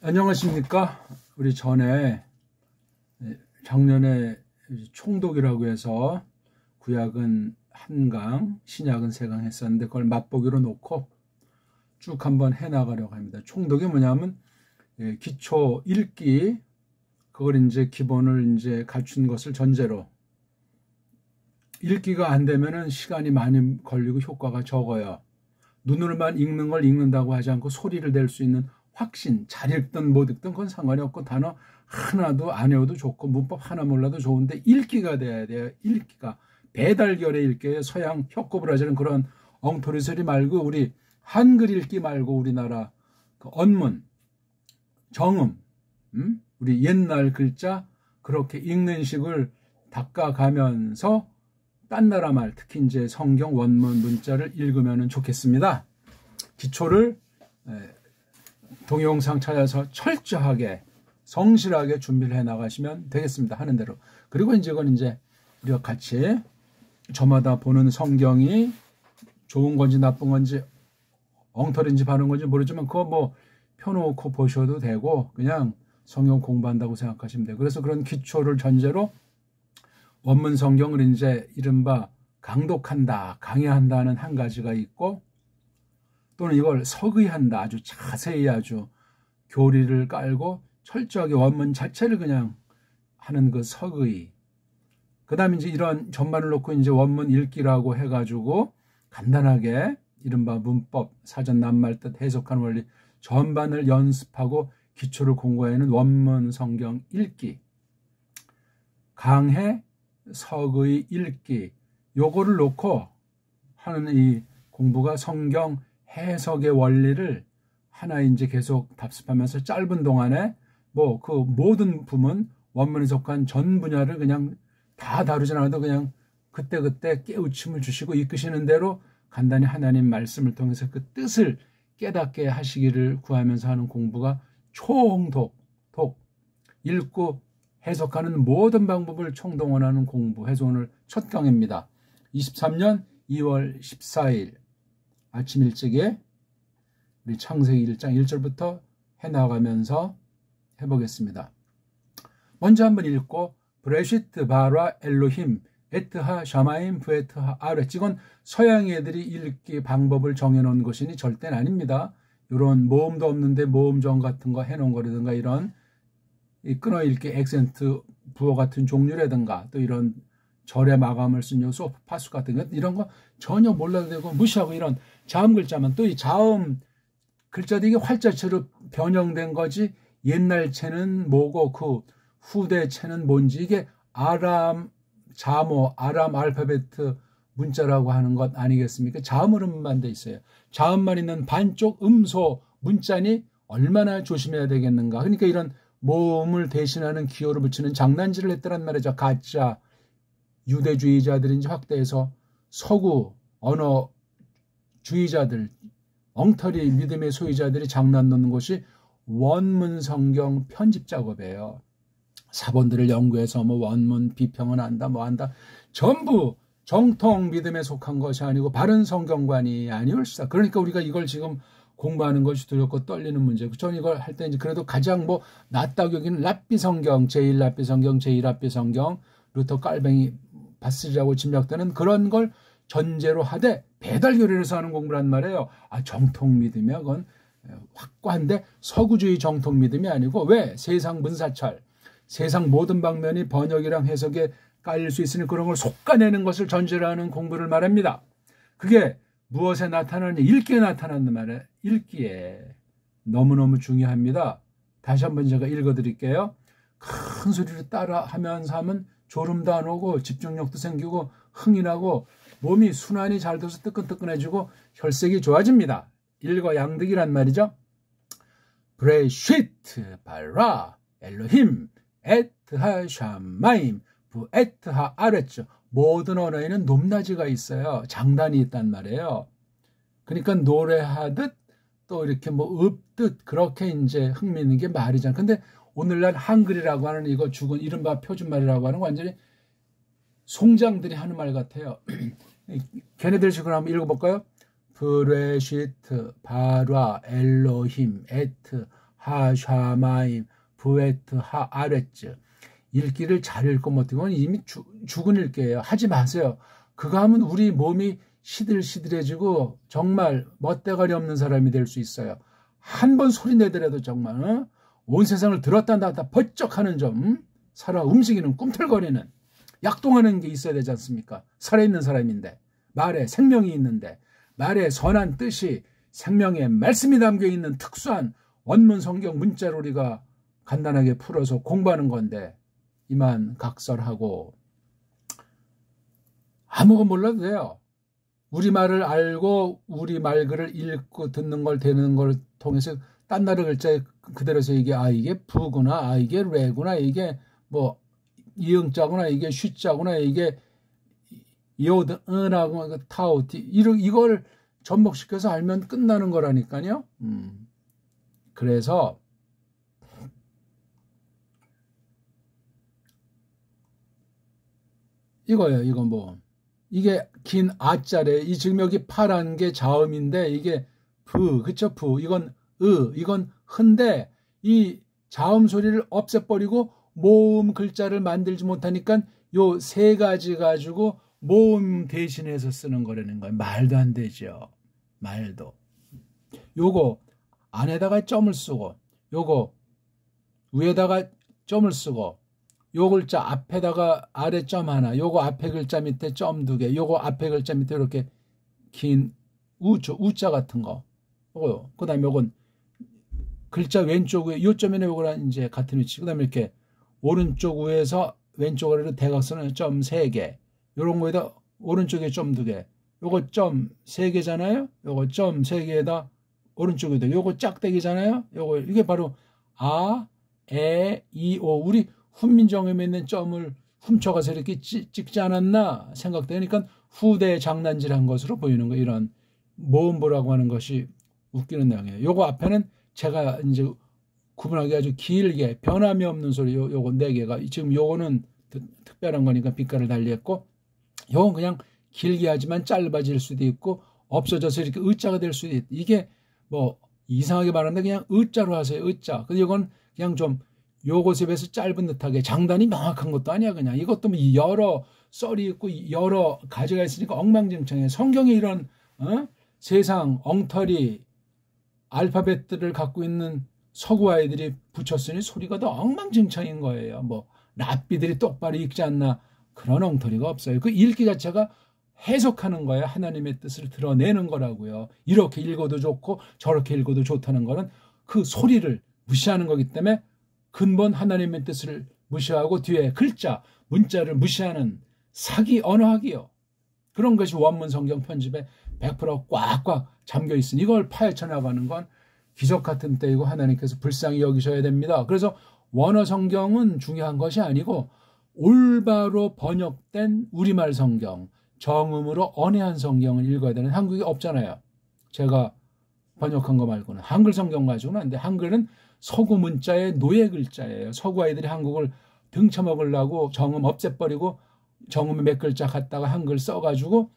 안녕하십니까. 우리 전에 작년에 총독이라고 해서 구약은 한 강, 신약은 세 강 했었는데 그걸 맛보기로 놓고 쭉 한번 해나가려고 합니다. 총독이 뭐냐면 기초 읽기, 그걸 이제 기본을 이제 갖춘 것을 전제로 읽기가 안 되면은 시간이 많이 걸리고 효과가 적어요. 눈으로만 읽는 걸 읽는다고 하지 않고 소리를 낼 수 있는 확신, 잘 읽든 못 읽든 그건 상관이 없고 단어 하나도 안 외워도 좋고 문법 하나 몰라도 좋은데 읽기가 돼야 돼요. 읽기가. 배달결의 읽기에 서양 혁고을 하자는 그런 엉터리 소리 말고 우리 한글 읽기 말고 우리나라 그 언문, 정음, 우리 옛날 글자 그렇게 읽는 식을 닦아가면서 딴 나라 말, 특히 이제 성경 원문 문자를 읽으면 좋겠습니다. 기초를 동영상 찾아서 철저하게 성실하게 준비를 해 나가시면 되겠습니다. 하는 대로. 그리고 이제 이건 이제 우리가 같이 저마다 보는 성경이 좋은 건지 나쁜 건지 엉터리인지 바른 건지 모르지만 그거 뭐 펴놓고 보셔도 되고 그냥 성경 공부한다고 생각하시면 돼요. 그래서 그런 기초를 전제로 원문 성경을 이제 이른바 강독한다, 강의한다는 한 가지가 있고 또는 이걸 서의한다, 아주 자세히 아주 교리를 깔고 철저하게 원문 자체를 그냥 하는 그 서의. 그 다음에 이제 이런 전반을 놓고 이제 원문 읽기라고 해가지고 간단하게 이른바 문법, 사전 낱말 뜻 해석하는 원리 전반을 연습하고 기초를 공부하는 원문 성경 읽기. 강해, 서의 읽기. 요거를 놓고 하는 이 공부가 성경 해석의 원리를 하나 이제 계속 답습하면서 짧은 동안에 뭐 그 모든 부문 원문에 속한 전 분야를 그냥 다 다루지 않아도 그냥 그때그때 깨우침을 주시고 이끄시는 대로 간단히 하나님 말씀을 통해서 그 뜻을 깨닫게 하시기를 구하면서 하는 공부가 총독, 읽고 해석하는 모든 방법을 총동원하는 공부 해서 오늘 첫 강의입니다. 23년 2월 14일 아침 일찍에 우리 창세기 1장 1절부터 해나가면서 해보겠습니다. 먼저 한번 읽고 브레시트 바라 엘로힘 에트하 샤마임 부에트하 아렛. 이건 서양 애들이 읽기 방법을 정해놓은 것이니 절대는 아닙니다. 이런 모음도 없는데 모음정 같은 거 해놓은 거라든가 이런 끊어 읽기 액센트 부호 같은 종류라든가 또 이런 절의 마감을 쓴 요 소프 파수 같은 것 이런 거 전혀 몰라도 되고 무시하고 이런 자음 글자만 또 이 자음 글자도 이게 활자체로 변형된 거지 옛날 체는 뭐고 그 후대 체는 뭔지 이게 아람 자모 아람 알파베트 문자라고 하는 것 아니겠습니까? 자음으로만 돼 있어요. 자음만 있는 반쪽 음소 문자니 얼마나 조심해야 되겠는가. 그러니까 이런 모음을 대신하는 기호를 붙이는 장난질을 했더란 말이죠. 가짜 유대주의자들인지 확대해서 서구 언어주의자들 엉터리 믿음의 소유자들이 장난 놓는 것이 원문 성경 편집 작업이에요. 사본들을 연구해서 뭐 원문 비평은 한다 뭐 한다 전부 정통 믿음에 속한 것이 아니고 바른 성경관이 아니올시다. 그러니까 우리가 이걸 지금 공부하는 것이 두렵고 떨리는 문제고 저는 이걸 할 때 이제 그래도 가장 뭐 낫다고 여기는 랍비 성경, 제1랍비 성경, 제2랍비 성경, 루터 깔뱅이 바스리라고 짐작되는 그런 걸 전제로 하되 배달교리에서 하는 공부란 말이에요. 아 정통 믿음이야 그건 확고한데 서구주의 정통 믿음이 아니고 왜 세상 문사철 세상 모든 방면이 번역이랑 해석에 깔릴 수 있으니 그런 걸 솎아내는 것을 전제로 하는 공부를 말합니다. 그게 무엇에 나타나느냐? 읽기에 나타난단 말이에요. 읽기에. 너무너무 중요합니다. 다시 한번 제가 읽어드릴게요. 큰 소리로 따라 하면서 하면 졸음도 안 오고 집중력도 생기고 흥이 나고 몸이 순환이 잘 돼서 뜨끈뜨끈해지고 혈색이 좋아집니다. 읽어 양득이란 말이죠. 브레시트 바라 엘로힘 에트하 샤마임 부에트하 아렛죠. 모든 언어에는 높낮이가 있어요. 장단이 있단 말이에요. 그러니까 노래하듯 또 이렇게 뭐 읊듯 그렇게 이제 흥미있는 게 말이잖아. 근데 오늘날 한글이라고 하는 이거 죽은 이른바 표준말이라고 하는 완전히 송장들이 하는 말 같아요. 걔네들 식으로 한번 읽어볼까요? 브레시트 바라 엘로힘 에트 하, 샤, 마임, 부에트, 하, 아레츠. 읽기를 잘 읽고 못하면 이미 죽은 읽기예요. 하지 마세요. 그거 하면 우리 몸이 시들시들해지고 정말 멋대가리 없는 사람이 될 수 있어요. 한 번 소리 내더라도 정말 온 세상을 들었다 놨다 번쩍하는 좀 살아 움직이는 꿈틀거리는 약동하는 게 있어야 되지 않습니까? 살아있는 사람인데 말에 생명이 있는데 말에 선한 뜻이 생명의 말씀이 담겨있는 특수한 원문 성경 문자로 우리가 간단하게 풀어서 공부하는 건데 이만 각설하고 아무것도 몰라도 돼요. 우리말을 알고 우리말 글을 읽고 듣는 걸 되는 걸 통해서 딴 나라 글자에 그대로서 이게 이게 부구나, 이게 레구나, 이게 뭐 이응자구나, 이게 쉬자구나, 이게 요드, 은하고 타오티 이걸 접목시켜서 알면 끝나는 거라니까요. 그래서 이거예요. 이거 뭐 이게 긴 아자래. 이 지금 여기 파란 게 자음인데 이게 부, 그쵸? 부. 이건 이건 흔데 이 자음 소리를 없애버리고 모음 글자를 만들지 못하니까 요 세 가지 가지고 모음 대신해서 쓰는 거라는 거예요. 말도 안 되죠. 말도. 요거 안에다가 점을 쓰고 요거 위에다가 점을 쓰고 요 글자 앞에다가 아래 점 하나, 요거 앞에 글자 밑에 점 2개, 요거 앞에 글자 밑에 이렇게 긴 우자 같은 거. 요거요. 그 다음에 요건 글자 왼쪽 위에 요 점에는 요거랑 이제 같은 위치. 그 다음에 이렇게 오른쪽 위에서 왼쪽 아래로 대각선은 점 3개. 요런 거에다 오른쪽에 점 2개. 요거 점 3개잖아요. 요거 점 3개에다 오른쪽에다 요거 짝대기잖아요. 요거 이게 바로 아, 에, 이, 오. 우리 훈민정음에 있는 점을 훔쳐가서 이렇게 찍지 않았나 생각되니까 후대 장난질한 것으로 보이는 거. 이런 모음보라고 하는 것이 웃기는 내용이에요. 요거 앞에는 제가 이제 구분하기 아주 길게 변함이 없는 소리 요거 4개가 지금 요거는 특별한 거니까 빛깔을 달리했고 요건 그냥 길게 하지만 짧아질 수도 있고 없어져서 이렇게 의자가 될 수도 있고 이게 뭐 이상하게 말하는데 그냥 의자로 하세요. 의자. 근데 이건 그냥 좀 요것에 비해서 짧은 듯하게 장단이 명확한 것도 아니야. 그냥 이것도 뭐 여러 썰이 있고 여러 가지가 있으니까 엉망진창해. 성경에 이런 세상 엉터리 알파벳들을 갖고 있는 서구 아이들이 붙였으니 소리가 더 엉망진창인 거예요. 뭐 랍비들이 똑바로 읽지 않나 그런 엉터리가 없어요. 그 읽기 자체가 해석하는 거예요. 하나님의 뜻을 드러내는 거라고요. 이렇게 읽어도 좋고 저렇게 읽어도 좋다는 거는 그 소리를 무시하는 거기 때문에 근본 하나님의 뜻을 무시하고 뒤에 글자, 문자를 무시하는 사기 언어학이요. 그런 것이 원문 성경 편집에 100% 꽉꽉 잠겨 있으니 이걸 파헤쳐 나가는 건 기적 같은 때이고 하나님께서 불쌍히 여기셔야 됩니다. 그래서 원어 성경은 중요한 것이 아니고 올바로 번역된 우리말 성경, 정음으로 언해한 성경을 읽어야 되는 한국이 없잖아요. 제가 번역한 거 말고는 한글 성경 가지고는 안 돼. 한글은 서구 문자의 노예 글자예요. 서구 아이들이 한국을 등쳐먹으려고 정음 없애버리고 정음에 몇 글자 갖다가 한글 써가지고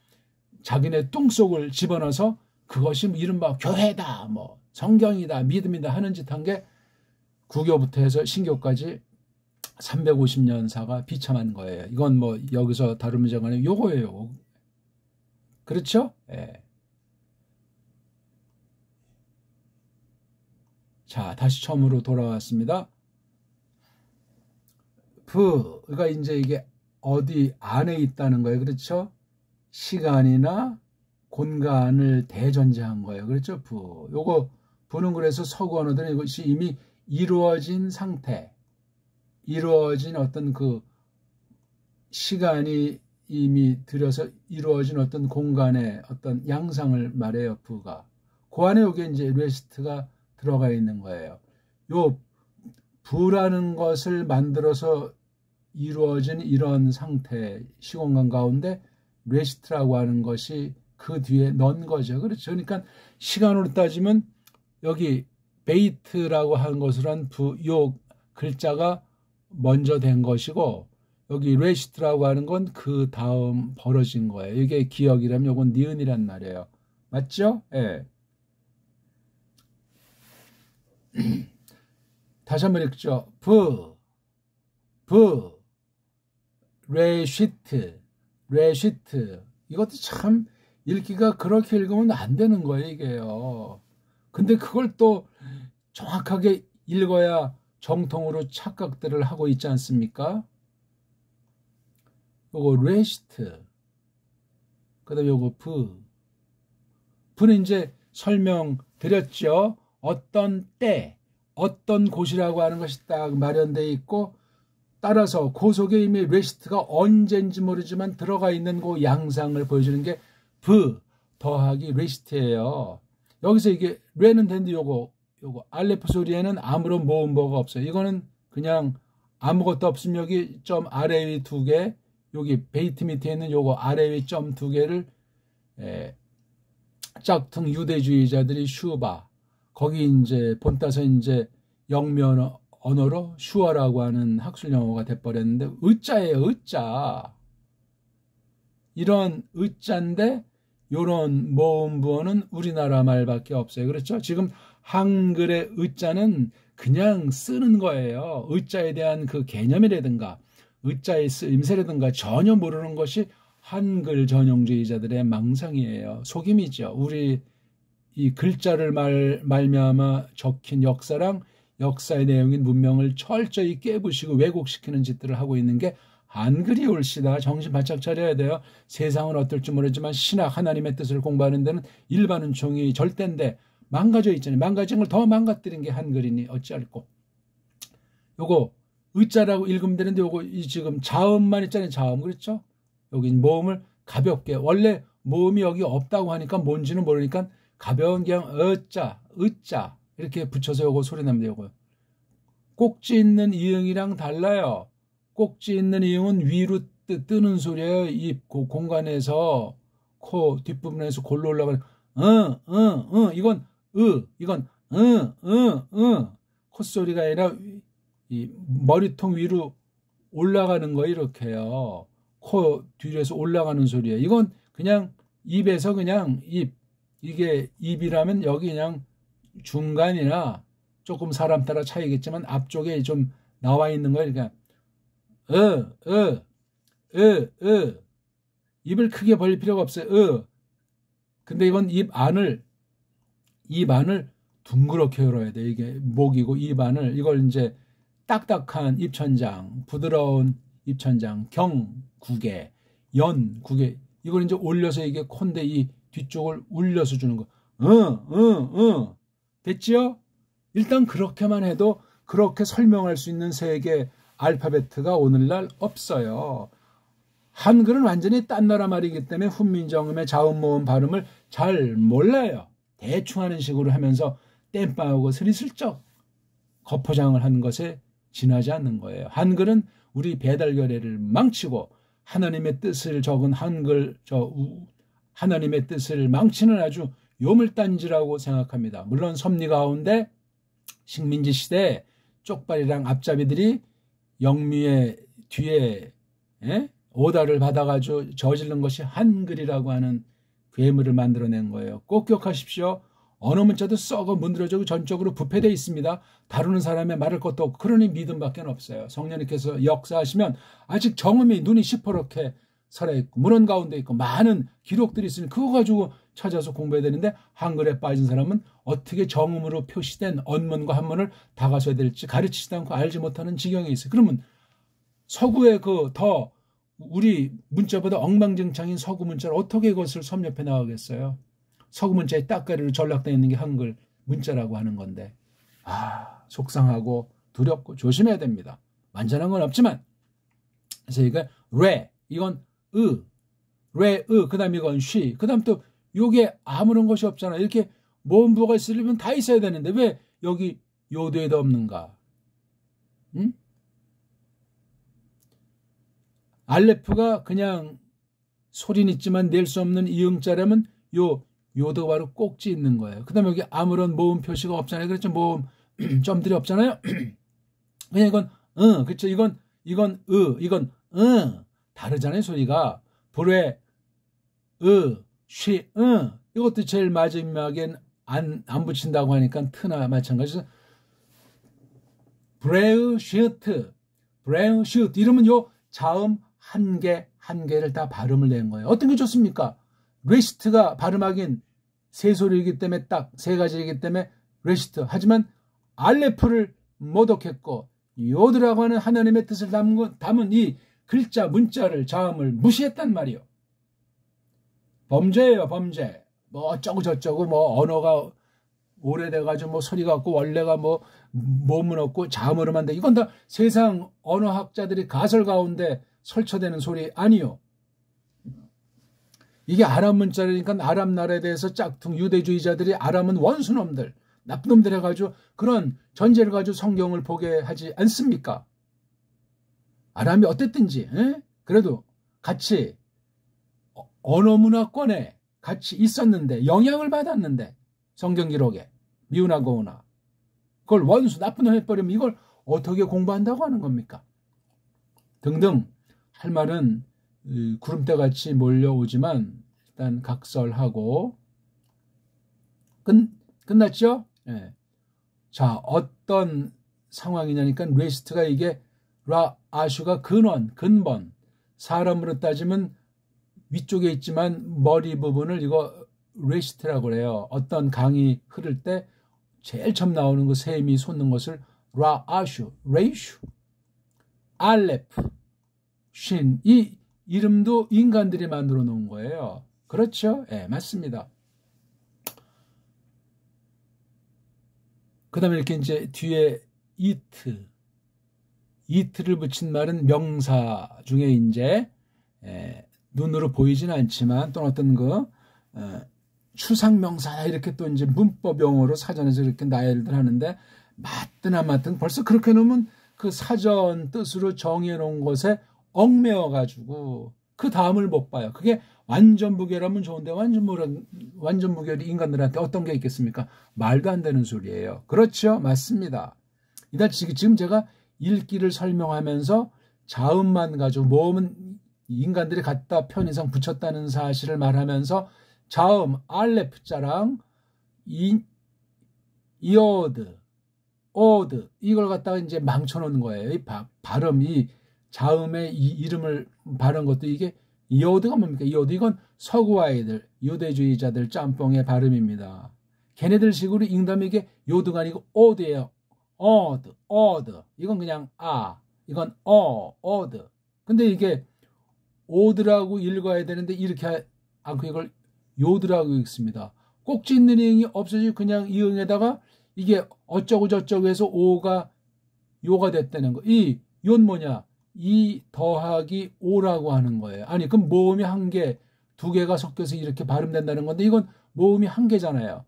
자기네 뚱속을 집어넣어서 그것이 이른바 교회다, 뭐 성경이다, 믿음이다 하는 짓 한 게 구교부터 해서 신교까지 350년사가 비참한 거예요. 이건 뭐 여기서 다루면 정하는 요거예요. 그렇죠? 예. 자, 다시 처음으로 돌아왔습니다. 부가 이제 이게 어디 안에 있다는 거예요. 그렇죠? 시간이나 공간을 대전제한 거예요. 그렇죠? 부. 요거 부는 그래서 서구 언어들은 이것이 이미 이루어진 상태, 이루어진 어떤 그 시간이 이미 들여서 이루어진 어떤 공간의 어떤 양상을 말해요. 부가. 그 안에 여기 이제 레스트가 들어가 있는 거예요. 요 부라는 것을 만들어서 이루어진 이런 상태, 시공간 가운데 레스트라고 하는 것이 그 뒤에 넣은 거죠. 그렇죠. 그러니까 시간으로 따지면 여기 베이트라고 하는 것을 한 부, 요 글자가 먼저 된 것이고 여기 레시트라고 하는 건 그 다음 벌어진 거예요. 이게 기억이라면 이건 니은이란 말이에요. 맞죠? 예. 다시 한번 읽죠. 레시트. 이것도 참 읽기가 그렇게 읽으면 안 되는 거예요, 이게요. 근데 그걸 또 정확하게 읽어야 정통으로 착각들을 하고 있지 않습니까? 요거 레시트. 그다음에 요거 부는 이제 설명드렸죠. 어떤 때, 어떤 곳이라고 하는 것이 딱 마련되어 있고, 따라서 그 속에 이미 레시트가 언제인지 모르지만 들어가 있는 그 양상을 보여주는 게 더하기 레시트예요. 여기서 이게 레는 되는데 요거 알레프 소리에는 아무런 모음보가 없어요. 이거는 그냥 아무것도 없으면 여기 점 아래 위 2개, 여기 베이트 밑에 있는 요거 아래 위 점 2개를 짝퉁 유대주의자들이 슈바, 거기 이제 본따서 이제 영면 언어로 슈어라고 하는 학술 용어가 돼버렸는데, 의자예요, 의자. 이런 의자인데 요런 모음부어는 우리나라 말밖에 없어요. 그렇죠? 지금 한글의 의자는 그냥 쓰는 거예요. 의자에 대한 그 개념이라든가 의자의 쓰임새라든가 전혀 모르는 것이 한글 전용주의자들의 망상이에요. 속임이죠. 우리 이 글자를 말미암아 적힌 역사랑 역사의 내용인 문명을 철저히 깨부시고 왜곡시키는 짓들을 하고 있는 게 한글이 올시다. 정신 바짝 차려야 돼요. 세상은 어떨지 모르지만 신학 하나님의 뜻을 공부하는 데는 일반 은총이 절대인데 망가져 있잖아요. 망가진 걸 더 망가뜨린 게 한글이니 어찌할꼬. 요거 의자라고 읽으면 되는데 요거 지금 자음만 있잖아요. 자음. 그렇죠? 여기 모음을 가볍게, 원래 모음이 여기 없다고 하니까 뭔지는 모르니까 가벼운 그냥 의자 이렇게 붙여서 요거 소리 납니다. 요거 꼭지 있는 이응이랑 달라요. 꼭지 있는 이응은 위로 뜨는 소리예요. 입 공간에서 코 뒷부분에서 골로 올라가는 이건 이건 콧소리가 아니라 이 머리통 위로 올라가는 거 이렇게요. 코 뒤에서 올라가는 소리예요. 이건 그냥 입에서 그냥 이게 입이라면 여기 그냥 중간이나 조금 사람 따라 차이겠지만 앞쪽에 좀 나와 있는 거예요. 그러니까 입을 크게 벌릴 필요가 없어요. 근데 이건 입 안을 둥그렇게 열어야 돼. 이게 목이고 입 안을, 이걸 이제 딱딱한 입천장, 부드러운 입천장, 경구개, 연구개, 이걸 이제 올려서 이게 콘데 이 뒤쪽을 울려서 주는 거. 됐지요? 일단 그렇게만 해도 그렇게 설명할 수 있는 세계 알파베트가 오늘날 없어요. 한글은 완전히 딴 나라 말이기 때문에 훈민정음의 자음모음 발음을 잘 몰라요. 대충 하는 식으로 하면서 땜빵하고 스리슬쩍 거포장을 한 것에 지나지 않는 거예요. 한글은 우리 배달결의를 망치고 하나님의 뜻을 적은 하나님의 뜻을 망치는 아주 요물단지라고 생각합니다. 물론 섭리 가운데 식민지 시대에 쪽발이랑 앞잡이들이 영미의 뒤에 오다를 받아가지고 저지른 것이 한글이라고 하는 괴물을 만들어낸 거예요. 꼭 기억하십시오. 어느 문자도 썩어 문드러지고 전적으로 부패되어 있습니다. 다루는 사람의 말할 것도 없고 그러니 믿음밖에 없어요. 성령님께서 역사하시면 아직 정음이 눈이 시퍼렇게 살아있고 문헌 가운데 있고 많은 기록들이 있으니 그거 가지고 찾아서 공부해야 되는데, 한글에 빠진 사람은 어떻게 정음으로 표시된 언문과 한문을 다 가셔야 될지 가르치지도 않고 알지 못하는 지경에 있어요. 그러면 서구의 더 우리 문자보다 엉망진창인 서구 문자를 어떻게 그것을 섭렵해 나가겠어요? 서구 문자에 따까리로 전락되어 있는 게 한글 문자라고 하는 건데, 속상하고 두렵고 조심해야 됩니다. 완전한 건 없지만. 그래서 이거 이건 그 다음 이건 그 다음 또 요게 아무런 것이 없잖아. 이렇게 모음부가 있으려면 다 있어야 되는데 왜 여기 요도에도 없는가? 응? 알레프가 그냥 소리는 있지만 낼 수 없는 이응자라면 요도가 바로 꼭지 있는 거예요. 그 다음에 여기 아무런 모음 표시가 없잖아요. 그렇죠? 모음 점들이 없잖아요. 그냥 이건 그렇죠? 이건 다르잖아요. 소리가 불에 이것도 제일 마지막엔 안 붙인다고 하니까 트나 마찬가지로 브레우슈트, 브레우슈트 이러면 요 자음 한 개를 다 발음을 낸 거예요. 어떤 게 좋습니까? 레시트가 발음하긴 세 소리이기 때문에 딱 세 가지이기 때문에 레시트. 하지만 알레프를 모독했고 요드라고 하는 하나님의 뜻을 담은 이 글자, 문자를, 자음을 무시했단 말이요. 범죄예요, 범죄. 뭐 어쩌고 저쩌고 뭐 언어가 오래돼가지고 뭐 소리가 없고 원래가 뭐 몸은 없고 자음으로만 돼. 이건 다 세상 언어학자들이 가설 가운데 설쳐대는 소리 아니요. 이게 아람 문자라니까 아람 나라에 대해서 짝퉁 유대주의자들이 아람은 원수놈들, 나쁜 놈들 해가지고 그런 전제를 가지고 성경을 보게 하지 않습니까? 아람이 어땠든지 그래도 같이 언어 문화권에 같이 있었는데 영향을 받았는데 성경 기록에 미우나고우나 그걸 원수 나쁜 놈 해버리면 이걸 어떻게 공부한다고 하는 겁니까? 등등 할 말은 구름대같이 몰려오지만 일단 각설하고 끝났죠? 네. 자, 어떤 상황이냐니까 레시트가 이게 아슈가 근본 사람으로 따지면 위쪽에 있지만 머리 부분을 이거 레시트라고 그래요. 어떤 강이 흐를 때 제일 처음 나오는 그 셈이 솟는 것을 아슈, 레이슈, 알레프, 신 이 이름도 인간들이 만들어 놓은 거예요. 그렇죠? 예, 맞습니다. 그 다음에 이렇게 이제 뒤에 이트를 붙인 말은 명사 중에 이제 눈으로 보이진 않지만 또 어떤 추상명사 이렇게 또 이제 문법 용어로 사전에서 이렇게 나열들 하는데 맞든 안 맞든 벌써 그렇게 놓으면 그 사전 뜻으로 정해 놓은 것에 얽매여 가지고 그 다음을 못 봐요. 그게 완전 무결하면 좋은데 완전 무결이 인간들한테 어떤 게 있겠습니까? 말도 안 되는 소리예요. 그렇죠? 맞습니다. 지금 제가 읽기를 설명하면서 자음만 가지고 모음은 인간들이 갖다 편의상 붙였다는 사실을 말하면서 자음 알레프자랑 이어드 오드 이걸 갖다가 이제 망쳐놓는 거예요. 이 발음 이 자음의 이 이름을 발은 것도 이게 이오드가 뭡니까? 이오드 이건 서구 아이들 유대주의자들 짬뽕의 발음입니다. 걔네들 식으로 읽다면 이게 요드가 아니고 오드예요. 오드 이건 그냥 이건 오드. 근데 이게 오드라고 읽어야 되는데 이렇게 않고 이걸 요드라고 읽습니다. 꼭지 있는 이응이 없어지고 그냥 이응에다가 이게 어쩌고 저쩌고 해서 오가 요가 됐다는 거. 이 요는 뭐냐? 이 더하기 오라고 하는 거예요. 아니 그럼 모음이 한 개, 두 개가 섞여서 이렇게 발음된다는 건데 이건 모음이 한 개잖아요.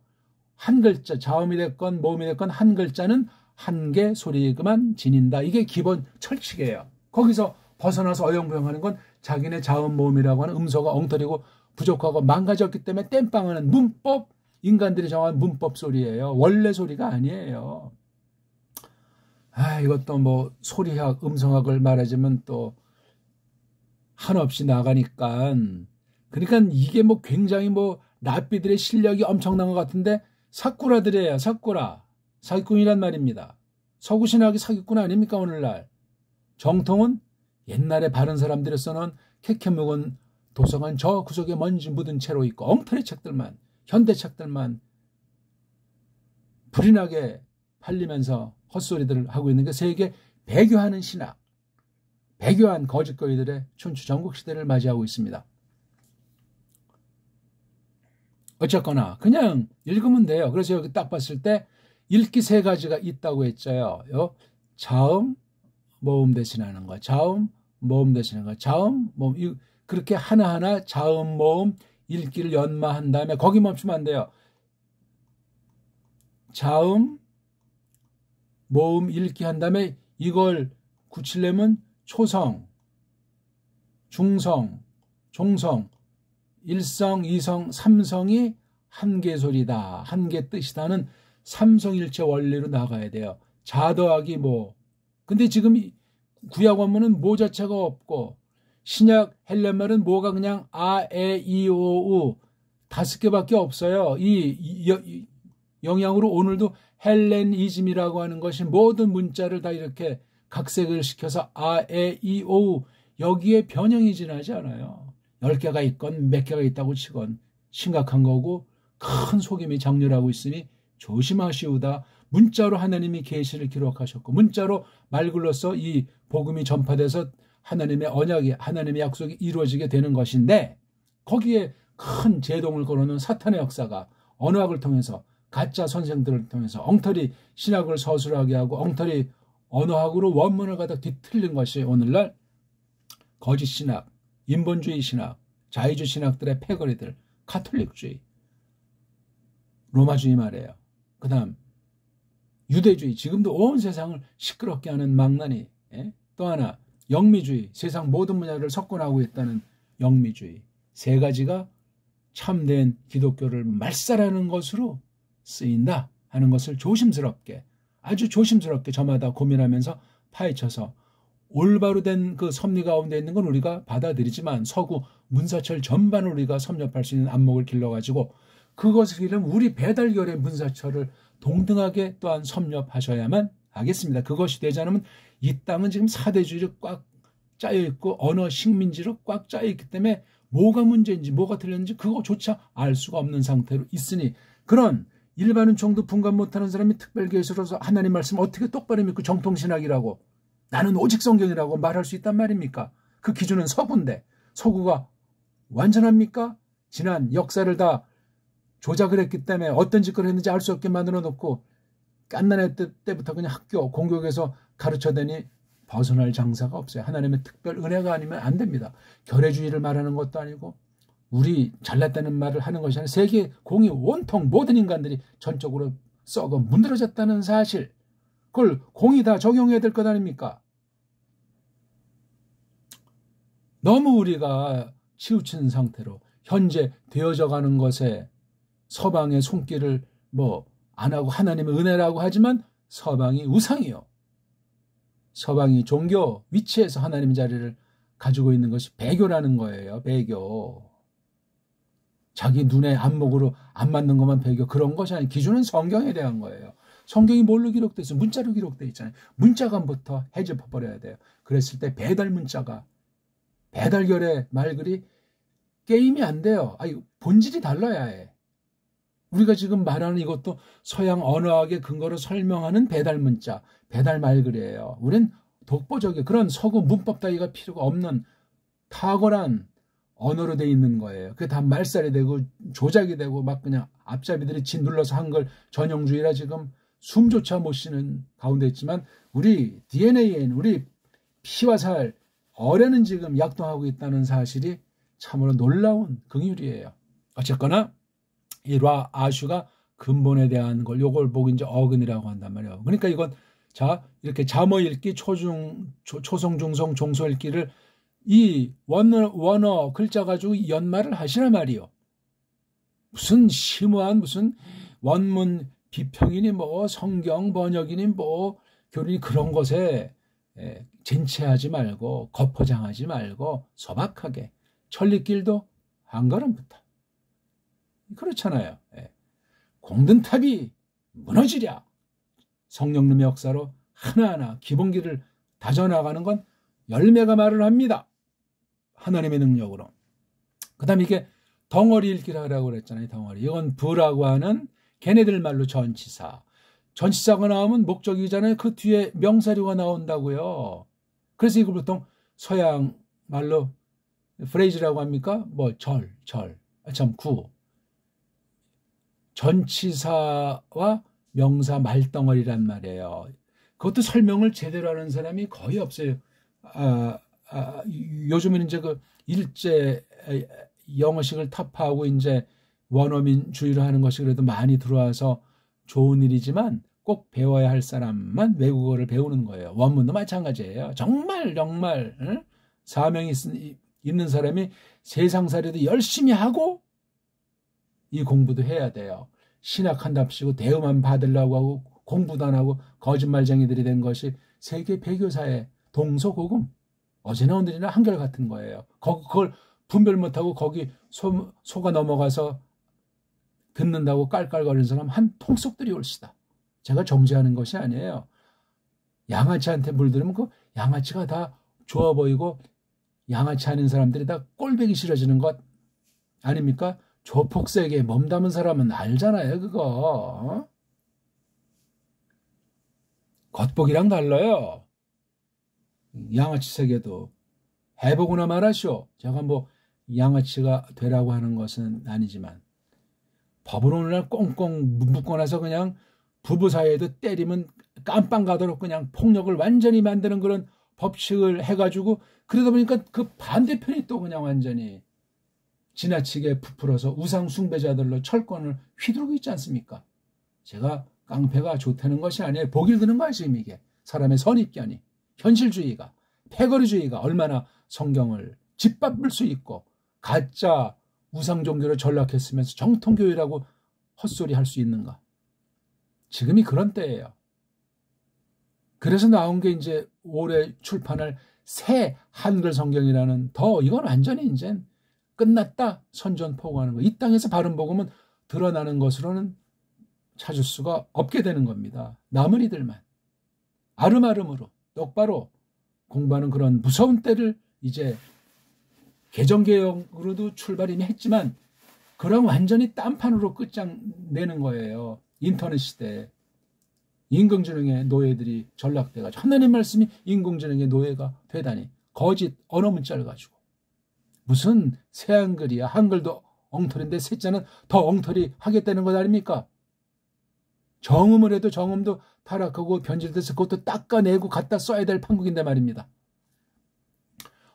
한 글자, 자음이 됐건 모음이 됐건 한 글자는 한 개 소리만 지닌다. 이게 기본 철칙이에요. 거기서 벗어나서 어영부영하는 건 자기네 자음 모음이라고 하는 음소가 엉터리고 부족하고 망가졌기 때문에 땜빵하는 문법, 인간들이 정한 문법 소리예요. 원래 소리가 아니에요. 이것도 뭐 소리학, 음성학을 말하자면 또 한없이 나가니까 그러니까 이게 뭐 굉장히 뭐 랍비들의 실력이 엄청난 것 같은데 사꾸라들이에요. 사기꾼이란 말입니다. 서구신학이 사기꾼 아닙니까 오늘날. 정통은 옛날에 바른 사람들이 써놓은 캐캐 묵은 도서관 저 구석에 먼지 묻은 채로 있고 엉터리 책들만 현대책들만 불이 나게 팔리면서 헛소리들을 하고 있는 게 세계 배교하는 신학, 배교한 거짓거리들의 춘추 전국시대를 맞이하고 있습니다. 어쨌거나 그냥 읽으면 돼요. 그래서 여기 딱 봤을 때 읽기 세 가지가 있다고 했죠. 자음, 모음 대신하는 거, 자음, 모음 대신하는 거, 자음, 모음 그렇게 하나하나 자음, 모음 읽기를 연마한 다음에 거기 멈추면 안 돼요. 자음, 모음 읽기 한 다음에 이걸 굳히려면 초성, 중성, 종성, 일성, 이성, 삼성이 한 개 소리다, 한 개 뜻이다는 삼성일체 원리로 나가야 돼요. 자 더하기 모. 근데 지금 구약 원문은 모 자체가 없고 신약 헬렌말은 모가 그냥 아, 에, 이, 오, 우 5개밖에 없어요. 이 영향으로 오늘도 헬레니즘이라고 하는 것이 모든 문자를 다 이렇게 각색을 시켜서 아, 에, 이, 오 여기에 변형이 지나지 않아요. 10개가 있건 몇 개가 있다고 치건 심각한 거고 큰 속임이 장렬하고 있으니 조심하시오다. 문자로 하나님이 계시를 기록하셨고 문자로 말 글로써 이 복음이 전파돼서 하나님의 언약이 하나님의 약속이 이루어지게 되는 것인데 거기에 큰 제동을 걸어놓은 사탄의 역사가 언어학을 통해서 가짜 선생들을 통해서 엉터리 신학을 서술하게 하고 엉터리 언어학으로 원문을 갖다 뒤틀린 것이 오늘날 거짓 신학, 인본주의 신학, 자유주의 신학들의 패거리들, 카톨릭주의, 로마주의 말이에요. 그 다음 유대주의, 지금도 온 세상을 시끄럽게 하는 망나니, 또 하나 영미주의, 세상 모든 분야를 석권하고 있다는 영미주의, 세 가지가 참된 기독교를 말살하는 것으로 쓰인다 하는 것을 조심스럽게, 아주 조심스럽게 저마다 고민하면서 파헤쳐서 올바로 된 그 섭리 가운데 있는 건 우리가 받아들이지만 서구 문사철 전반을 우리가 섭렵할 수 있는 안목을 길러가지고 그것을 기르면 우리 배달결의 문사철을 동등하게 또한 섭렵하셔야만 하겠습니다. 그것이 되지 않으면 이 땅은 지금 사대주의로 꽉 짜여있고 언어 식민지로 꽉 짜여있기 때문에 뭐가 문제인지 뭐가 틀렸는지 그거조차 알 수가 없는 상태로 있으니 그런 일반 은총도 분간 못하는 사람이 특별교회에서로서 하나님 말씀 어떻게 똑바로 믿고 정통신학이라고 나는 오직 성경이라고 말할 수 있단 말입니까? 그 기준은 서구인데 서구가 완전합니까? 지난 역사를 다 조작을 했기 때문에 어떤 짓을 했는지 알 수 없게 만들어 놓고 깐난애 때부터 그냥 학교 공교육에서 가르쳐대니 벗어날 장사가 없어요. 하나님의 특별 은혜가 아니면 안 됩니다. 결례주의를 말하는 것도 아니고 우리 잘났다는 말을 하는 것이 아니라 세계 공이 온통 모든 인간들이 전적으로 썩어 문드러졌다는 사실, 그걸 공이 다 적용해야 될 것 아닙니까? 너무 우리가 치우친 상태로 현재 되어져 가는 것에 서방의 손길을 안 하고 하나님의 은혜라고 하지만 서방이 우상이요. 서방이 종교 위치에서 하나님 자리를 가지고 있는 것이 배교라는 거예요. 배교. 자기 눈에 안목으로 안 맞는 것만 배교. 그런 것이 아니에요. 기준은 성경에 대한 거예요. 성경이 뭘로 기록되어 있어요? 문자로 기록되어 있잖아요. 문자감부터 해집어버려야 돼요. 그랬을 때 배달 문자가 배달결의 말글이 게임이 안 돼요. 본질이 달라야 해. 우리가 지금 말하는 이것도 서양 언어학의 근거로 설명하는 배달 문자, 배달 말글이에요. 우린 독보적인 그런 서구 문법 따위가 필요가 없는 탁월한 언어로 돼 있는 거예요. 그게 다 말살이 되고 조작이 되고 막 그냥 앞잡이들이 짓눌러서 한 걸 전형주의라 지금 숨조차 못 쉬는 가운데 있지만 우리 DNA엔 우리 피와 살 어뢰는 지금 약동하고 있다는 사실이 참으로 놀라운 긍휼이에요. 어쨌거나 이 라 아슈가 근본에 대한 걸 요걸 보고 이제 어근이라고 한단 말이에요. 그러니까 이건 자 이렇게 잠어 읽기 초성 중성 종소 읽기를 이 원어 글자 가지고 연말을 하시란 말이요. 무슨 심오한 무슨 원문 비평이니 성경 번역이니 교리니 그런 것에 진취하지 말고 거포장하지 말고 소박하게 천리길도 한 걸음부터 그렇잖아요. 공든탑이 무너지랴 성령님의 역사로 하나하나 기본기를 다져나가는 건 열매가 말을 합니다. 하나님의 능력으로. 그 다음에 이게 덩어리 읽기라고 그랬잖아요. 덩어리. 이건 부라고 하는 걔네들 말로 전치사. 전치사가 나오면 목적이잖아요. 그 뒤에 명사류가 나온다고요. 그래서 이걸 보통 서양 말로 프레이즈라고 합니까? 구. 전치사와 명사 말덩어리란 말이에요. 그것도 설명을 제대로 하는 사람이 거의 없어요. 요즘에는 이제 그 일제 영어식을 타파하고 이제 원어민주의를 하는 것이 그래도 많이 들어와서 좋은 일이지만 꼭 배워야 할 사람만 외국어를 배우는 거예요. 원문도 마찬가지예요. 정말 사명이 있는 사람이 세상살이도 열심히 하고 이 공부도 해야 돼요. 신학한답시고 대우만 받으려고 하고 공부도 안 하고 거짓말쟁이들이 된 것이 세계 배교사의 동서고금 어제나 오늘이나 한결같은 거예요. 그걸 분별 못하고 거기 속아 넘어가서 듣는다고 깔깔거리는 사람 한 통속들이 올시다. 제가 정죄하는 것이 아니에요. 양아치한테 물들으면 그 양아치가 다 좋아 보이고 양아치 하는 사람들이 다 꼴보기 싫어지는 것 아닙니까? 조폭세계에 몸담은 사람은 알잖아요, 그거. 어? 겉보기랑 달라요. 양아치 세계도 해보거나 말하시오. 제가 뭐 양아치가 되라고 하는 것은 아니지만 법을 오늘날 꽁꽁 묶어놔서 그냥 부부 사이에도 때리면 깜빵 가도록 그냥 폭력을 완전히 만드는 그런 법칙을 해가지고 그러다 보니까 그 반대편이 또 그냥 완전히 지나치게 부풀어서 우상 숭배자들로 철권을 휘두르고 있지 않습니까? 제가 깡패가 좋다는 것이 아니에요. 보길 드는 거야 지금 이게. 사람의 선입견이, 현실주의가, 패거리주의가 얼마나 성경을 짓밟을 수 있고 가짜 우상 종교로 전락했으면서 정통교회라고 헛소리 할 수 있는가. 지금이 그런 때예요. 그래서 나온 게 이제 올해 출판할 새 한글 성경이라는 이건 완전히 이제 끝났다 선전포고하는 거. 이 땅에서 바른 복음은 드러나는 것으로는 찾을 수가 없게 되는 겁니다. 남은 이들만 아름아름으로 똑바로 공부하는 그런 무서운 때를 이제 개정개혁으로도 출발 이미 했지만 그럼 완전히 딴판으로 끝장내는 거예요. 인터넷 시대에 인공지능의 노예들이 전락돼가지고 하나님 말씀이 인공지능의 노예가 되다니 거짓 언어 문자를 가지고 무슨 새 한글이야. 한글도 엉터리인데 셋자는 더 엉터리 하겠다는 것 아닙니까? 정음을 해도 정음도 타락하고 변질돼서 그것도 닦아내고 갖다 써야 될 판국인데 말입니다.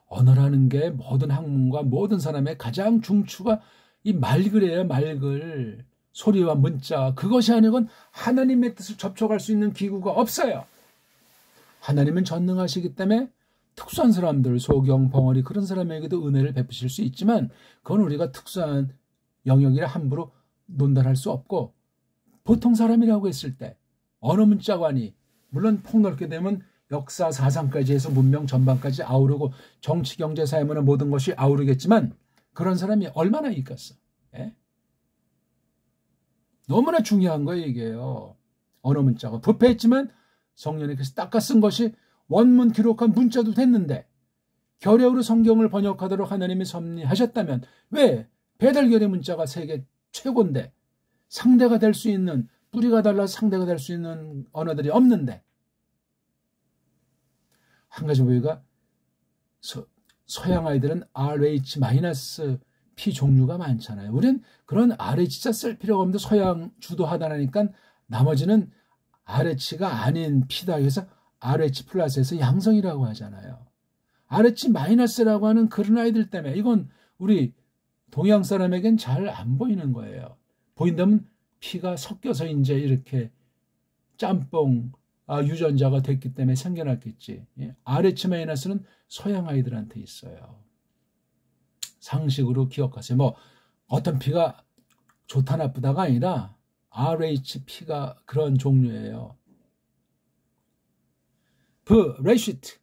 언어라는 게 모든 학문과 모든 사람의 가장 중추가 이 말글이에요. 말글. 소리와 문자. 그것이 아니건 하나님의 뜻을 접촉할 수 있는 기구가 없어요. 하나님은 전능하시기 때문에 특수한 사람들, 소경, 벙어리 그런 사람에게도 은혜를 베푸실 수 있지만 그건 우리가 특수한 영역이라 함부로 논단할 수 없고 보통 사람이라고 했을 때 언어 문자관이 물론 폭넓게 되면 역사 사상까지 해서 문명 전반까지 아우르고 정치 경제 사회문화 모든 것이 아우르겠지만 그런 사람이 얼마나 있겠어. 예? 너무나 중요한 거예요 이게요. 언어 문자가 부패했지만 성령님께서 닦아 쓴 것이 원문 기록한 문자도 됐는데 결의어로 성경을 번역하도록 하나님이 섭리하셨다면 왜 배달결의 문자가 세계 최고인데 상대가 될 수 있는 뿌리가 달라서 상대가 될 수 있는 언어들이 없는데 한 가지 보기가 서양 아이들은 RH-P 종류가 많잖아요. 우리는 그런 RH자 쓸 필요가 없는데 서양 주도하다니까 나머지는 RH가 아닌 P다 해서 RH 플러스에서 양성이라고 하잖아요. RH-라고 하는 그런 아이들 때문에 이건 우리 동양 사람에겐 잘 안 보이는 거예요. 보인다면 P가 섞여서 이제 이렇게 짬뽕 유전자가 됐기 때문에 생겨났겠지. RH-는 서양 아이들한테 있어요. 상식으로 기억하세요. 뭐 어떤 P가 좋다 나쁘다가 아니라 RHP가 그런 종류예요. 브레시트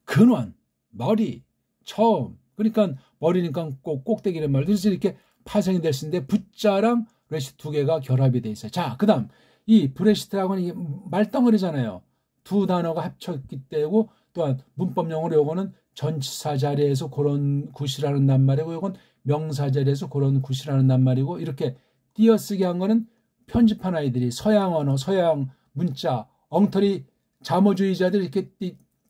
근원, 머리, 처음. 그러니까 머리니까 꼭 꼭대기란 말. 그래서 이렇게 파생이 될 수 있는데 붓자랑 레시트 두 개가 결합이 돼 있어요. 자, 그다음 이 브레시트라고는 이게 말덩어리잖아요. 두 단어가 합쳤기 때문에 또한 문법용어로 요거는 전치사 자리에서 그런 굿이라는 낱말이고 요건 명사 자리에서 그런 굿이라는 낱말이고 이렇게 띄어쓰기 한 거는 편집한 아이들이 서양 언어, 서양 문자, 엉터리 자모주의자들이 이렇게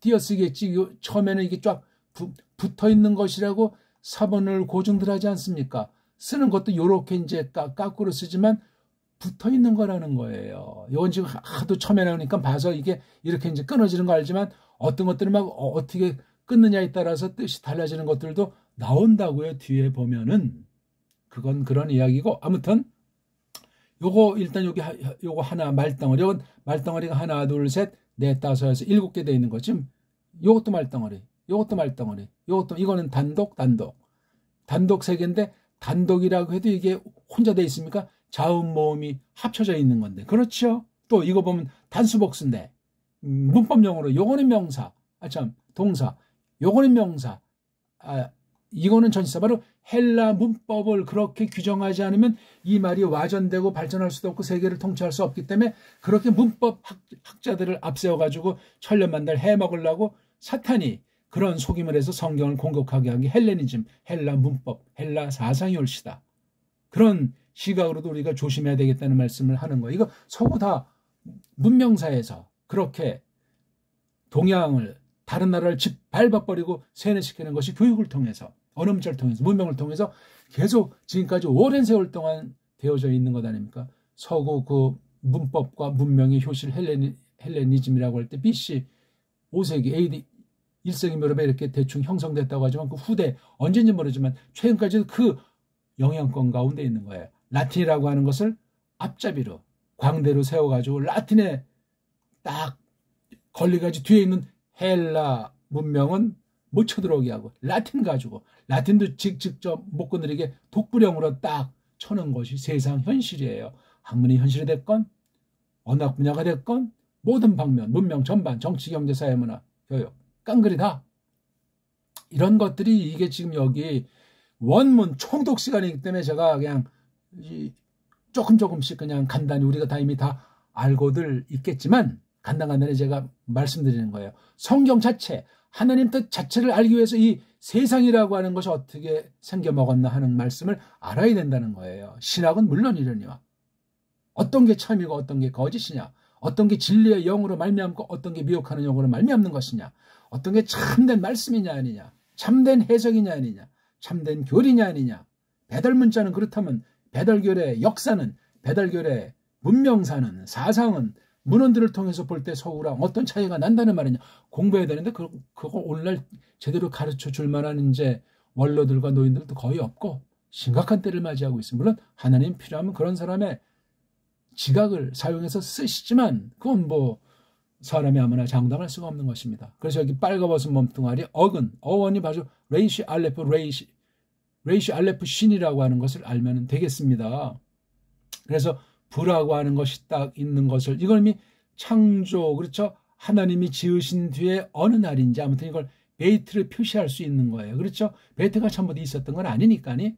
띄어쓰기 했지. 처음에는 이게 쫙 붙어 있는 것이라고 사본을 고증들 하지 않습니까? 쓰는 것도 요렇게 이제 까꾸로 쓰지만 붙어 있는 거라는 거예요. 이건 지금 하도 처음에 나오니까 봐서 이게 이렇게 이제 끊어지는 거 알지만 어떤 것들은 막 어떻게 끊느냐에 따라서 뜻이 달라지는 것들도 나온다고요. 뒤에 보면은 그건 그런 이야기고 아무튼 요거 일단 요거 하나 말덩어리. 이건 말덩어리가 하나, 둘, 셋, 넷, 다섯, 여섯, 7개 돼 있는 거. 지금 요것도 말덩어리. 요것도 말덩어리. 요것도 이거는 단독 3개인데 단독이라고 해도 이게 혼자 돼 있습니까? 자음 모음이 합쳐져 있는 건데. 그렇죠? 또 이거 보면 단수복수인데 문법용어로 요거는 명사. 동사. 요거는 명사. 이거는 전치사. 바로 헬라 문법을 그렇게 규정하지 않으면 이 말이 와전되고 발전할 수도 없고 세계를 통치할 수 없기 때문에 그렇게 문법 학자들을 앞세워가지고 천년만달 해먹으려고 사탄이 그런 속임을 해서 성경을 공격하게 한 게 헬레니즘, 헬라 문법, 헬라 사상이 옳시다. 그런 시각으로도 우리가 조심해야 되겠다는 말씀을 하는 거예요. 이거 서구 다 문명사에서 그렇게 동양을 다른 나라를 짓밟아버리고 세뇌시키는 것이 교육을 통해서 언어문자를 통해서 문명을 통해서 계속 지금까지 오랜 세월 동안 되어져 있는 것 아닙니까? 서구 그 문법과 문명의 효실 헬레니즘이라고 할 때 BC 5세기 AD 1세기 무렵에 이렇게 대충 형성됐다고 하지만 그 후대 언제인지 모르지만 최근까지도 그 영향권 가운데 있는 거예요. 라틴이라고 하는 것을 앞잡이로 광대로 세워가지고 라틴에 딱 걸리가지고 뒤에 있는 헬라 문명은 못 쳐들어오게 하고 라틴 가지고 라틴도 직접 목구들에게 독불형으로 딱 쳐는 것이 세상 현실이에요. 학문이 현실이 됐건 언어학 분야가 됐건 모든 방면 문명 전반 정치 경제 사회 문화 교육 깡그리 다 이런 것들이 이게 지금 여기 원문 총독 시간이기 때문에 제가 그냥 조금씩 그냥 간단히 우리가 다 이미 다 알고들 있겠지만 간단히 제가 말씀드리는 거예요. 성경 자체 하나님 뜻 자체를 알기 위해서 이 세상이라고 하는 것이 어떻게 생겨먹었나 하는 말씀을 알아야 된다는 거예요. 신학은 물론 이러니와 어떤 게 참이고 어떤 게 거짓이냐, 어떤 게 진리의 영으로 말미암고 어떤 게 미혹하는 영으로 말미암는 것이냐, 어떤 게 참된 말씀이냐 아니냐, 참된 해석이냐 아니냐, 참된 교리냐 아니냐. 배달문자는 그렇다면 배달교례의 역사는 배달교례의 문명사는 사상은 문헌들을 통해서 볼 때 서구랑 어떤 차이가 난다는 말이냐. 공부해야 되는데 그거 오늘날 제대로 가르쳐 줄 만한 이제 원로들과 노인들도 거의 없고 심각한 때를 맞이하고 있습니다. 물론 하나님 필요하면 그런 사람의 지각을 사용해서 쓰시지만 그건 뭐 사람이 아무나 장담할 수가 없는 것입니다. 그래서 여기 빨가벗은 몸뚱아리 어원이 바로 레이시 알레프 신이라고 하는 것을 알면 되겠습니다. 그래서 부라고 하는 것이 딱 있는 것을 이걸 이미 창조 그렇죠? 하나님이 지으신 뒤에 어느 날인지 아무튼 이걸 베이트를 표시할 수 있는 거예요. 그렇죠? 베이트가 전부 있었던 건 아니니까니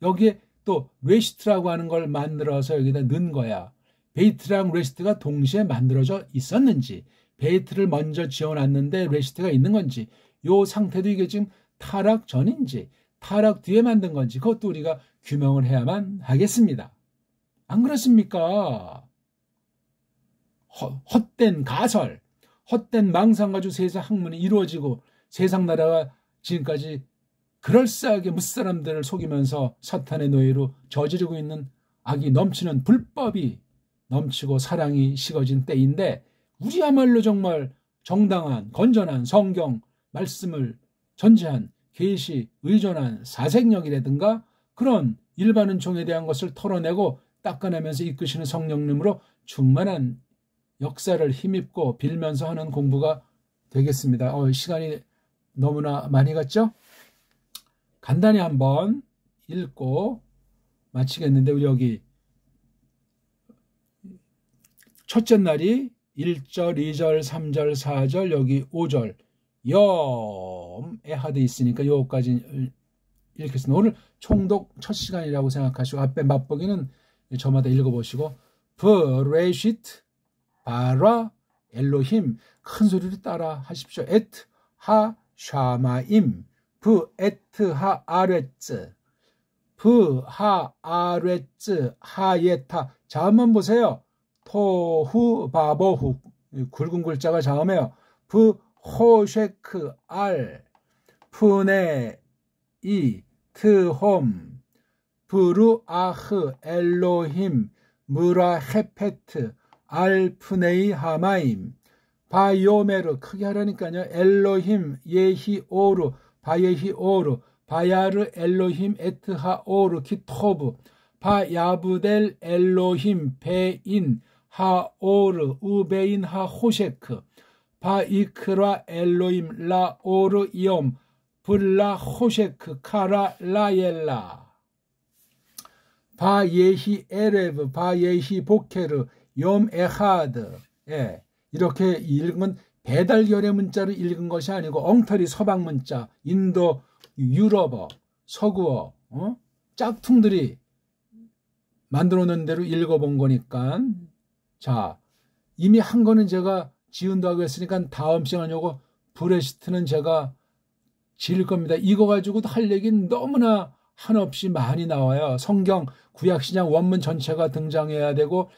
여기에 또 레시트라고 하는 걸 만들어서 여기다 넣은 거야. 베이트랑 레시트가 동시에 만들어져 있었는지 베이트를 먼저 지어놨는데 레시트가 있는 건지 이 상태도 이게 지금 타락 전인지 타락 뒤에 만든 건지 그것도 우리가 규명을 해야만 하겠습니다. 안 그렇습니까? 헛된 가설, 헛된 망상 가지고 세상 학문이 이루어지고 세상 나라가 지금까지 그럴싸하게 무사람들을 속이면서 사탄의 노예로 저지르고 있는 악이 넘치는 불법이 넘치고 사랑이 식어진 때인데 우리야말로 정말 정당한 건전한 성경 말씀을 전제한 계시 의존한 사색력이라든가 그런 일반 은총에 대한 것을 털어내고 닦아내면서 이끄시는 성령님으로 충만한 역사를 힘입고 빌면서 하는 공부가 되겠습니다. 시간이 너무나 많이 갔죠? 간단히 한번 읽고 마치겠는데 우리 여기 첫째 날이 1절, 2절, 3절, 4절, 여기 5절 염에 하돼 있으니까 요거까지 읽겠습니다. 오늘 총독 첫 시간이라고 생각하시고 앞에 맛보기는 저마다 읽어보시고 브레시트 바라 엘로힘 큰 소리로 따라 하십시오. 에트 하 샤마임 브 에트 하 아레츠 브 하 아레츠 하예타 자음만 보세요. 토후 바보후 굵은 글자가 자음해요. 브 호쉐크 알 푸네 이 트홈 브루 아흐 엘로힘 무라 헤페트 알프네이 하마임 바요메르 크게 하라니까요. 엘로힘 예히 오르 바예히 오르 바야르 엘로힘 에트하 오르 키토브 바야부델 엘로힘 베인 하 오르 우베인 하 호셰크 바이크라 엘로힘 라 오르 이옴 블라 호셰크 카라 라엘라 바예히 에레브 바예히 보케르 욤 에하드 이렇게 읽으면 배달결의 문자를 읽은 것이 아니고 엉터리 서방 문자 인도 유럽어 서구어 짝퉁들이 만들어 놓은 대로 읽어본 거니까. 자, 이미 한 거는 제가 지은다고 했으니까 다음 시간 요거 브레시트는 제가 지을 겁니다. 이거 가지고도 할 얘기는 너무나 한없이 많이 나와요. 성경 구약신약 원문 전체가 등장해야 되고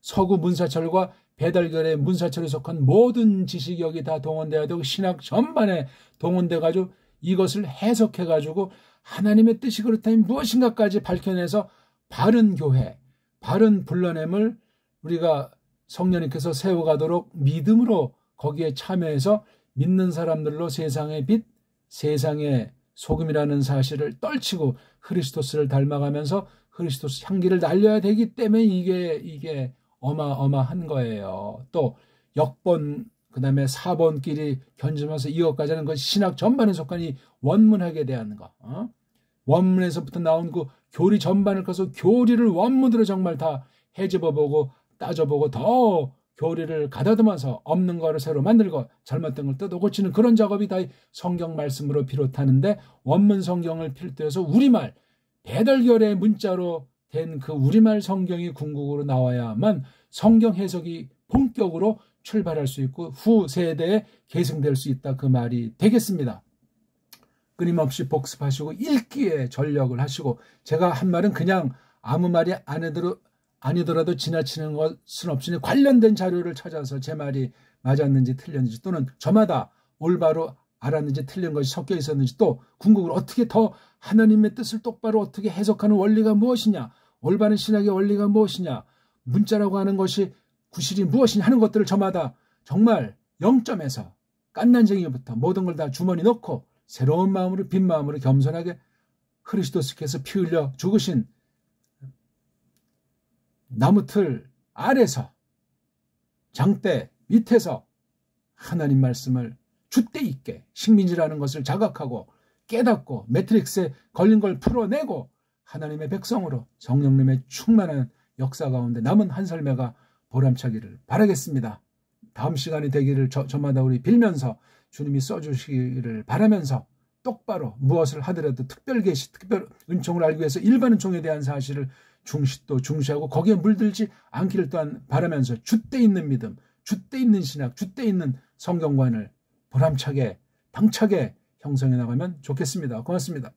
서구 문사철과 배달결의 문사철에 속한 모든 지식이 여기 다 동원돼야 되고 신학 전반에 동원돼 가지고 이것을 해석해 가지고 하나님의 뜻이 그렇다면 무엇인가까지 밝혀내서 바른 교회, 바른 불러냄을 우리가 성령님께서 세워가도록 믿음으로 거기에 참여해서 믿는 사람들로 세상의 빛, 세상의 소금이라는 사실을 떨치고 그리스도스를 닮아가면서 그리스도스 향기를 날려야 되기 때문에 이게 어마어마한 거예요. 또 역번 그다음에 4번끼리 견주면서 이것까지 하는 것이 신학 전반에 속한 이 원문학에 대한 거. 원문에서부터 나온 그 교리 전반을 커서 교리를 원문으로 정말 다 헤집어보고 따져보고 더 교리를 가다듬어서 없는 거를 새로 만들고 잘못된 걸 뜯어 고치는 그런 작업이 다 성경 말씀으로 비롯하는데 원문 성경을 필두해서 우리말 배달결의 문자로 된 그 우리말 성경이 궁극으로 나와야만 성경 해석이 본격으로 출발할 수 있고 후 세대에 계승될 수 있다 그 말이 되겠습니다. 끊임없이 복습하시고 읽기에 전력을 하시고 제가 한 말은 그냥 아무 말이 아니더라도 지나치는 것은 없으니 관련된 자료를 찾아서 제 말이 맞았는지 틀렸는지 또는 저마다 올바로 알았는지 틀린 것이 섞여 있었는지 또 궁극으로 어떻게 더 하나님의 뜻을 똑바로 어떻게 해석하는 원리가 무엇이냐 올바른 신학의 원리가 무엇이냐 문자라고 하는 것이 구실이 무엇이냐 하는 것들을 저마다 정말 0점에서 깐난쟁이부터 모든 걸 다 주머니 넣고 새로운 마음으로 빈 마음으로 겸손하게 그리스도께서 피 흘려 죽으신 나무틀 아래서 장대 밑에서 하나님 말씀을 줏대 있게 식민지라는 것을 자각하고 깨닫고 매트릭스에 걸린 걸 풀어내고 하나님의 백성으로 성령님의 충만한 역사 가운데 남은 한 삶매가 보람차기를 바라겠습니다. 다음 시간이 되기를 저마다 우리 빌면서 주님이 써주시기를 바라면서 똑바로 무엇을 하더라도 특별 계시, 특별 은총을 알기 위해서 일반 은총에 대한 사실을 중시도 중시하고 거기에 물들지 않기를 또한 바라면서 줏대 있는 믿음, 줏대 있는 신학, 줏대 있는 성경관을 보람차게, 당차게 형성해 나가면 좋겠습니다. 고맙습니다.